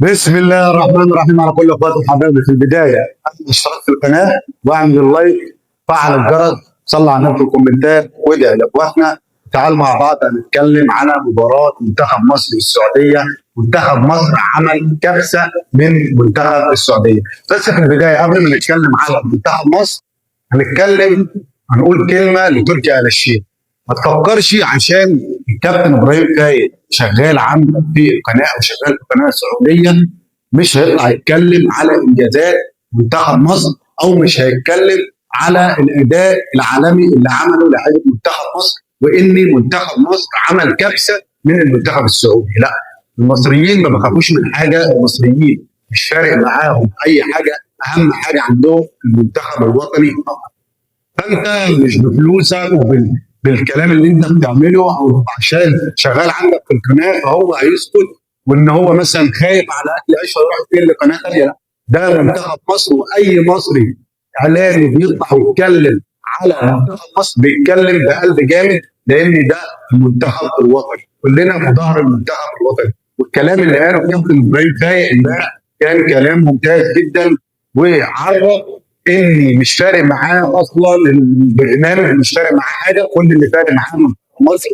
بسم الله الرحمن الرحيم على كل اخواتي وحبايبي. في البدايه اشترك في القناه واعمل اللايك، فعل الجرس، صلى على النبي في الكومنتات وادعي لاخواتنا. تعال مع بعض هنتكلم على مباراه منتخب مصر والسعوديه. منتخب مصر عمل كبسه من منتخب السعوديه. بس في البدايه قبل ما نتكلم على منتخب مصر هنقول كلمه لتركي آل الشيخ. ما تفكرش عشان الكابتن ابراهيم فايق شغال عندك في القناه او شغال في القناه السعوديه مش هيطلع يتكلم على انجازات منتخب مصر، او مش هيتكلم على الاداء العالمي اللي عمله لعيبه منتخب مصر، وان منتخب مصر عمل كبسه من المنتخب السعودي. لا، المصريين ما بيخافوش من حاجه، المصريين مش فارق معاهم اي حاجه، اهم حاجه عندهم المنتخب الوطني فقط. فانت مش بفلوسك بالكلام اللي انت بتعمله او عشان شغال عندك في القناه فهو هيسكت، وان هو مثلا خايف على اكل عيش هيروح فين لقناه ثانيه. لا، ده منتخب مصر، واي مصري اعلامي بيطلع ويتكلم على منتخب مصر بيتكلم بقلب جامد، لان ده المنتخب الوطني، كلنا في ظهر المنتخب الوطني. والكلام اللي قاله كابتن ابراهيم فايق امبارح كان كلام ممتاز جدا، وعرف اني مش فارق معاه اصلا البرنامج، مش فارق معاه حاجه، كل اللي فارق معاه مصر.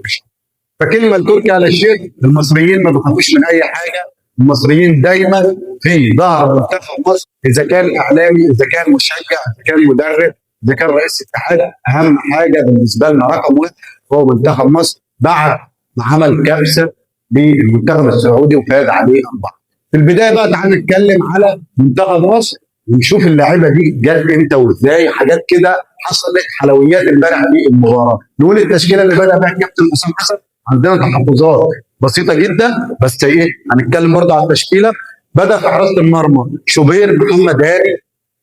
فكلمه لتركي على الشيخ، المصريين ما بيخافوش من اي حاجه، المصريين دايما في ظهر منتخب مصر، اذا كان اعلامي، اذا كان مشجع، اذا كان مدرب، اذا كان رئيس اتحاد. اهم حاجه بالنسبه لنا رقم واحد هو منتخب مصر بعد ما عمل كبسه بالمنتخب السعودي وفاز عليه 4. في البدايه بقى تعال نتكلم على منتخب مصر ونشوف اللعيبه دي جت امتى وازاي، حاجات كده حصلت، حلويات امبارح في المباراه. نقول التشكيله اللي بدا بها كابتن حسام حسن. عندنا تحفظات بسيطه جدا، بس ايه، هنتكلم برضه على التشكيله. بدا في حراسه المرمى شوبير، محمد هاني،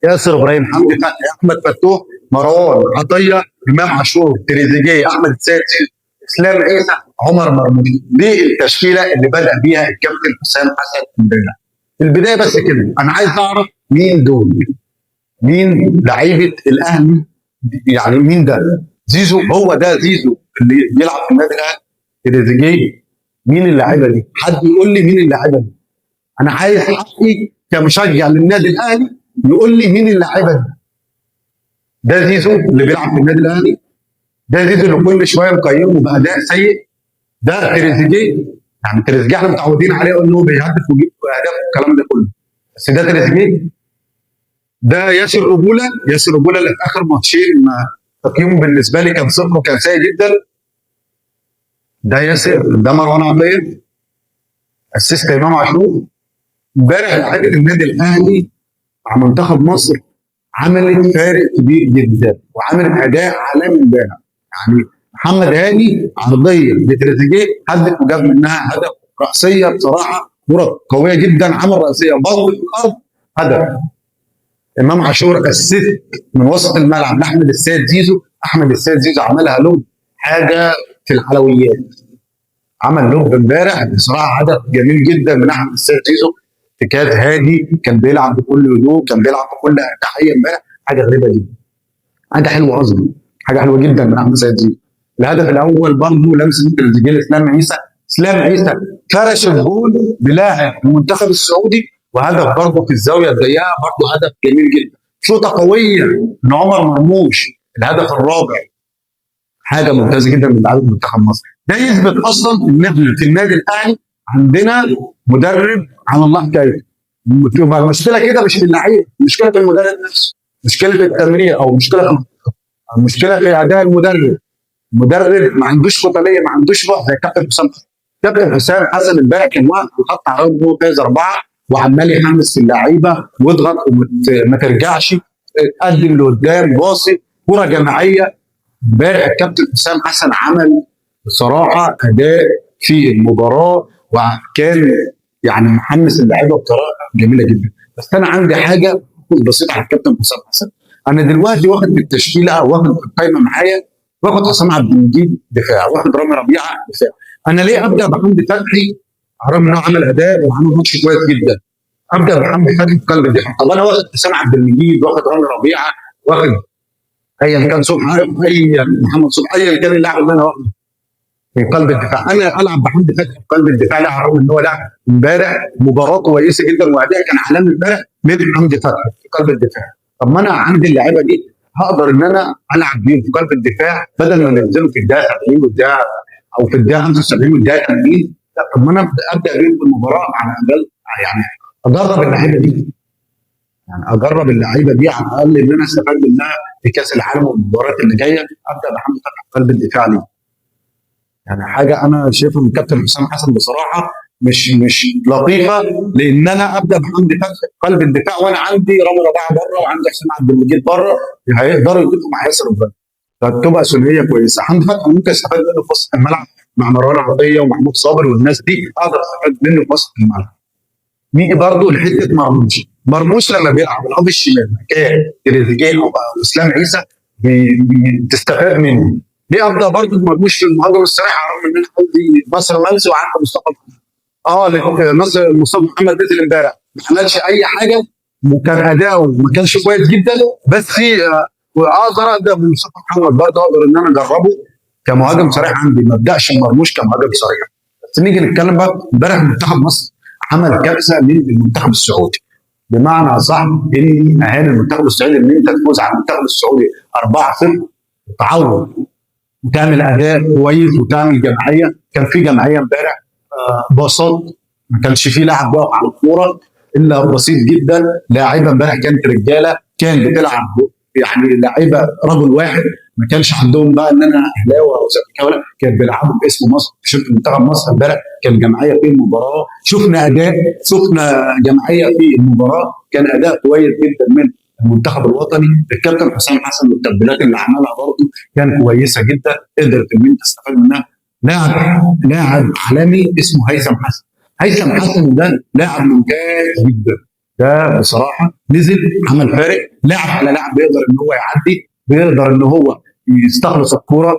ياسر ابراهيم، حمدي فتحي، احمد فتوح، مروان عطيه، امام عاشور، تريزيجيه، احمد السيد، اسلام عيسى، عمر مرموش. دي التشكيله اللي بدا بيها الكابتن حسام حسن امبارح. في البدايه بس كده انا عايز اعرف مين دول، مين لعيبه الاهلي، يعني مين ده؟ زيزو، هو ده زيزو اللي بيلعب في النادي الاهلي؟ تريزيجيه؟ مين اللعيبه دي؟ حد يقول لي مين اللعيبه دي؟ انا عايز حقي كمشجع للنادي الاهلي يقول لي مين اللعيبه دي. ده زيزو اللي بيلعب في النادي الاهلي؟ ده زيزو اللي كل شويه نقيمه باداء سيء؟ ده تريزيجيه؟ يعني تريزيجيه احنا متعودين عليه انه بيهدف ويجيب اهداف والكلام ده كله، بس ده تريزيجيه؟ ده ياسر رجوله، ياسر رجوله اللي في اخر ماتشين تقييمه بالنسبه لي كان صفر وكان سيء جدا. ده ياسر؟ ده مروان عطيه؟ اسيست امام عاشور؟ امبارح لعيبه النادي الاهلي مع منتخب مصر عملت فارق كبير جدا وعملت اداء عالمي امبارح. يعني محمد هاني عرضيه لتريزيجيه هدف وجاب منها هدف، راسيه بصراحه كره قويه جدا، عمل راسيه بضرب في الارض هدف. امام عاشور اسيست من وسط الملعب لاحمد السيد زيزو، احمد السيد زيزو عملها لوب، حاجه في الحلويات. عمل لوب امبارح بصراحه هدف جميل جدا من احمد السيد زيزو، ارتكاز هادي، كان بيلعب بكل هدوء، كان بيلعب بكل ارتاحيه امبارح، حاجه غريبه جدا، حاجه حلوه قصدي، حاجه حلوه جدا من احمد السيد زيزو. الهدف الاول برضه لمسه تريزيجيه لاسلام عيسى، اسلام عيسى فرش الجول بلاعب المنتخب السعودي، وهدف برضه في الزاويه الضيقه، برضه هدف جميل جدا. شوطه قويه من عمر مرموش، الهدف الرابع، حاجه ممتازه جدا من لعيبه منتخب مصر. ده يثبت اصلا ان احنا في النادي الاهلي عندنا مدرب على الله حكايته. المشكله كده مش في اللعيبه، المشكله في المدرب نفسه، مشكله في التمرير، او المشكله في اداء المدرب. المدرب ما عندوش قتاليه، ما عندوش روح زي كابتن حسام حسن. كابتن حسام حسن امبارح كان واقف وحط على رجله فاز 4 وعمال يحمس في اللعيبه واضغط وما ترجعش، تقدم لقدام، باصي، كره جماعيه. امبارح الكابتن حسام حسن عمل بصراحه اداء في المباراه، وكان يعني محمس اللعيبه بطريقه جميله جدا. بس انا عندي حاجه بسيطه على الكابتن حسام حسن. انا دلوقتي واخد في التشكيله او واخد في القائمه معايا، واخد حسام عبد المجيد دفاع، واخد رامي ربيعه دفاع. انا ليه ابدا بحمدي فتحي رغم انه عمل اداء وعمل ماتش كويس جدا؟ ابدا بحمدي فتحي في قلب الدفاع. طب انا واخد حسام عبد المجيد، واخد رامي ربيعه، واخد ايا كان صبحي، اي محمد صبحي، ايا كان اللاعب اللي انا واخده، في قلب الدفاع. انا العب بحمدي فتحي في قلب الدفاع، لا على الرغم ان هو لعب امبارح مباراه كويسه جدا واداء كان عالمي امبارح من حمدي فتحي في قلب الدفاع. طب ما انا عندي اللعيبه دي هقدر ان انا العب بيهم في قلب الدفاع بدل ما ننزلوا في الدقيقه 70 والدقيقه او في الدقيقه 75 والدقيقه 80. لا، طب ما انا ابدا بيهم في المباراه على الاقل، يعني اجرب اللعيبه دي، يعني اجرب اللعيبه دي على الاقل ان انا استفاد منها في كاس العالم والمباريات اللي جايه. ابدا بحمدي فتحي في قلب الدفاع ليه؟ يعني حاجه انا شايفها من كابتن حسام حسن بصراحه مش لطيفه، لان انا ابدا بحمدي فتحي في قلب الدفاع وانا عندي رامي ربيعه بره وعندي حسين عبد المجيد بره، هيقدروا يضيفوا مع ياسر ابراهيم، فتبقى ثنائيه كويسه. حمدي فتحي ممكن استفاد منه في وسط الملعب مع مروان عطيه ومحمود صابر والناس دي، اقدر استفاد منه في وسط الملعب. نيجي برضه لحته مرموش. مرموش لما بيلعب الهاف الشمال مكان تريزيجيه او اسلام عيسى بتستفاد منه. ليه ابدا برضه مرموش في المهاجم الصريح رغم ان انا عندي ناصر منسي وعندي مصطفى محمد. ناصر مصطفى محمد نزل امبارح ما عملش اي حاجه وكان اداؤه ما كانش كويس جدا، بس اقدر ابدا بمصطفى محمد برضه، اقدر ان انا اجربه كمهاجم صريح عندي، ما ابداش مرموش كمهاجم صريح. بس نيجي نتكلم بقى، امبارح منتخب مصر عمل كارثه من المنتخب السعودي، بمعنى صح ان اهاني المنتخب السعودي ان انت تفوز على المنتخب السعودي 4-0 وتعوض وتعمل اداء كويس وتعمل جماعيه. كان في جماعيه امبارح بساط، ما كانش في لاعب واقف على الكوره الا بسيط جدا. لاعيبه امبارح كانت رجاله، كان بتلعب يعني لعيبه رجل واحد، ما كانش عندهم بقى ان انا اهلاوي او زملكاوي، لا كان بيلعبوا باسم مصر. شفت منتخب مصر امبارح كان جماعيه في المباراه، شفنا اداء، شفنا جماعيه في المباراه، كان اداء كويس جدا من المنتخب الوطني. الكابتن حسام حسن والتبديلات اللي عملها برضه كان كويسه جدا، قدرت ان انت تستفاد منها. لاعب عالمي اسمه هيثم حسن. هيثم حسن ده لاعب ممتاز جدا، ده بصراحه نزل عمل فارق، لاعب على لاعب، بيقدر ان هو يعدي، بيقدر ان هو يستخلص الكوره،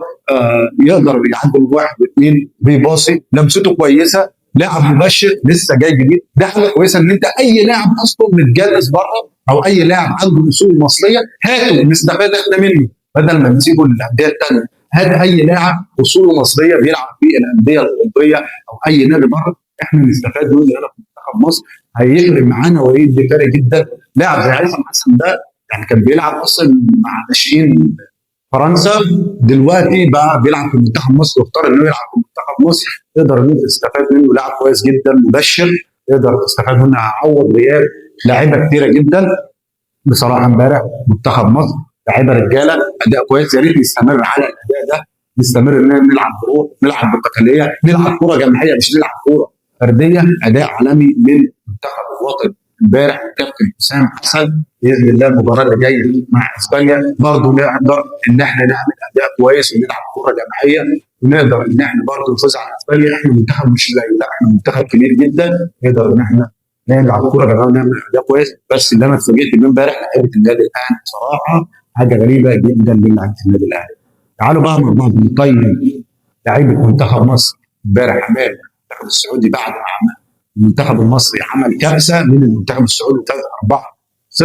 يقدر يعدي من واحد واثنين، بيباصي، لمسته كويسه، لاعب مبشر لسه جاي جديد. ده حاجه كويسه ان انت اي لاعب اصلا متجلس بره او اي لاعب عنده اصول مصريه هاته نستفاد احنا منه بدل ما نسيبه للانديه الثانيه. هات اي لاعب اصوله مصريه بيلعب في الانديه الاوروبيه او اي نادي بره، احنا نستفاد منه هنا في منتخب مصر، هيفرق معانا ويدي فرق جدا. لاعب زي هيثم حسن ده يعني كان بيلعب اصلا مع ناشئين فرنسا، دلوقتي بقى بيلعب في منتخب مصر واختار انه يلعب في منتخب مصر. تقدر ان انت تستفاد منه، لاعب كويس جدا مبشر، تقدر تستفاد منه، هيعوض غياب لاعيبه كثيره جدا. بصراحه امبارح منتخب مصر لاعيبه رجاله، اداء كويس، يا ريت نستمر على الاداء ده، نستمر ان نلعب بروح، نلعب بقتاليه، نلعب كوره جماعيه مش نلعب كوره فرديه. اداء عالمي من منتخب الوطن امبارح كابتن حسام حسن. باذن الله المباراه اللي جايه مع اسبانيا برضه نقدر ان احنا نعمل اداء كويس ونلعب كوره جماعيه، ونقدر ان احنا برضه نفوز على اسبانيا. احنا منتخب مش قليل، لا احنا منتخب كبير جدا، نقدر ان احنا نلعب كوره جماعيه ونعمل اداء كويس. بس اللي انا اتفاجئت بيه امبارح لعيبه النادي الاهلي بصراحه حاجه غريبه جدا من لعيبه النادي الاهلي. تعالوا بقى مع بعض نقيم لعيبه منتخب مصر امبارح امام المنتخب السعودي بعد ما المنتخب المصري عمل كارثه من المنتخب السعودي 4-0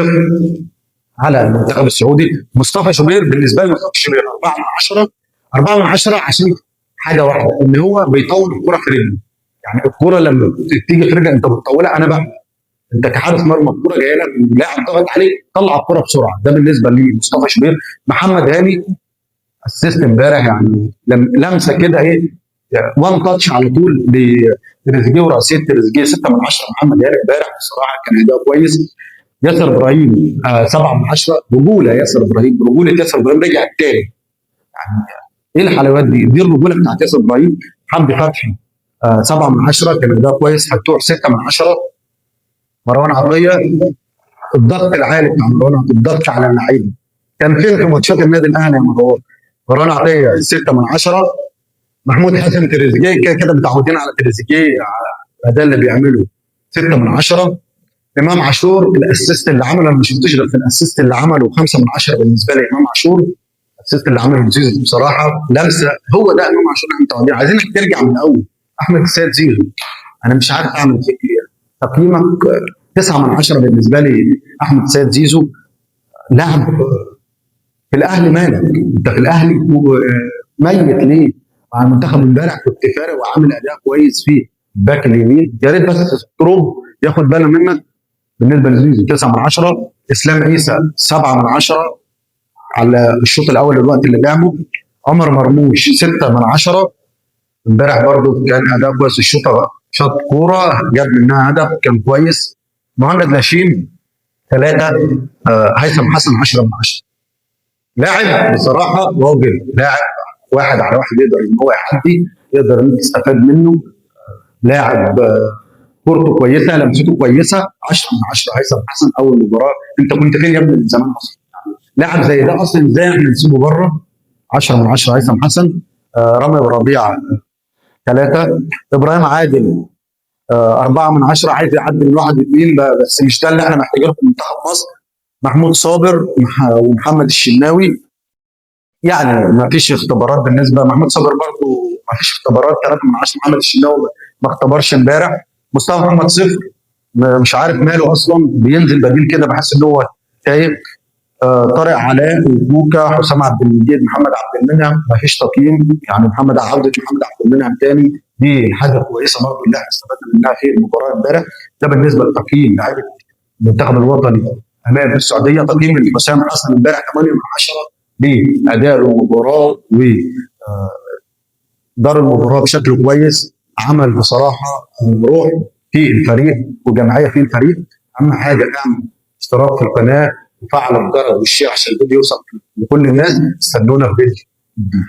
على المنتخب السعودي. مصطفى شوبير بالنسبه لي، مصطفى شوبير 4 من 10، 4 من 10 عشان حاجه واحده، ان هو بيطول الكره في رجله. يعني الكره لما تيجي في رجلك انت بتطولها، انا بقى انت كحارس مرمى الكره جايه لك لاعب ضغط عليك، طلع الكره بسرعه. ده بالنسبه لمصطفى شوبير. محمد هاني اسيست امبارح، يعني لمسه كده ايه، وان تاتش على طول لتريزيجيه وراسيه تريزيجيه، 6 من 10. محمد هاني امبارح بصراحه كان اداء كويس. ياسر ابراهيم 7 من 10، رجوله ياسر ابراهيم، رجوله ياسر ابراهيم رجع التاني. يعني ايه الحلاوات دي الرجوله بتاعت ياسر ابراهيم. حمدي فتحي 7 من 10 كان اداء كويس. فتوح 6 من 10. مروان عطيه الضغط العالي بتاع مروان، الضغط على اللعيبه كان فين في ماتشات النادي الاهلي يا مروان عطيه 6 من 10. محمود حسن تريزيجيه كده كده متعودين على تريزيجيه على الاداء اللي بيعمله، 6 من 10. امام عاشور الاسيست اللي عمله، انا ما شفتوش غير في الاسيست اللي عمله 5 من 10 بالنسبه لي. امام عاشور الاسيست اللي عمله زيزو بصراحه لمسه، هو ده امام عاشور احنا متعودين. عايزينك ترجع من الاول. احمد السيد زيزو انا مش عارف اعمل فيك ايه، تقييمك 9 من 10 بالنسبه لي. احمد السيد زيزو لاعب في الاهلي، مالك انت في الاهلي ميت ليه؟ مع المنتخب امبارح كنت فارق وعامل اداء كويس في الباك اليمين. يا ريت بس ستروب ياخد باله منك. بالنسبه لزيزو 9 من 10، اسلام عيسى 7 من 10 على الشوط الاول الوقت اللي لعبه. عمر مرموش 6 من 10، امبارح برضه كان اداء كويس. شاط كوره جاب منها هدف كان كويس. مهند لاشين 3. هيثم حسن 10 من 10. لاعب بصراحه راجل، لاعب واحد على واحد يقدر ان هو يحدي، يقدر ان يستفاد منه. لاعب كورته كويسه، لمسته كويسه. 10 من 10 هيثم حسن. اول مباراه انت كنت فين يا ابني من زمان اصلا؟ لاعب زي ده اصلا ازاي احنا نسيبه بره؟ 10 من 10 هيثم حسن. رامي ربيعه 3. ابراهيم عادل 4 من 10. عايز يعدي من 1 2 بس مش ده اللي احنا محتاجينه في منتخب مصر. محمود صابر ومحمد الشناوي يعني ما فيش اختبارات بالنسبه. محمود صابر برضه ما فيش اختبارات. 3 من 10. محمد الشناوي ما اختبرش امبارح. مصطفى محمد 0. مش عارف ماله اصلا، بينزل بديل كده بحس ان هو تايه. طارق علاء وبوكا حسام عبد المجيد محمد عبد المنعم ما فيش تقييم. يعني عوده محمد عبد المنعم تاني دي حاجه كويسه برضه اللي احنا استفدنا منها في المباراه امبارح. ده بالنسبه لتقييم لاعيبه المنتخب الوطني امام السعوديه. تقييم حسام حسن امبارح 8 من 10 باداء المباراه ودار المباراه بشكل كويس. عمل بصراحه روح في الفريق وجمعيه في الفريق. اهم حاجه اعمل اشتراك في القناه وفعل الجرس والشير عشان الفيديو يوصل لكل الناس. استنونا في فيديو جديد.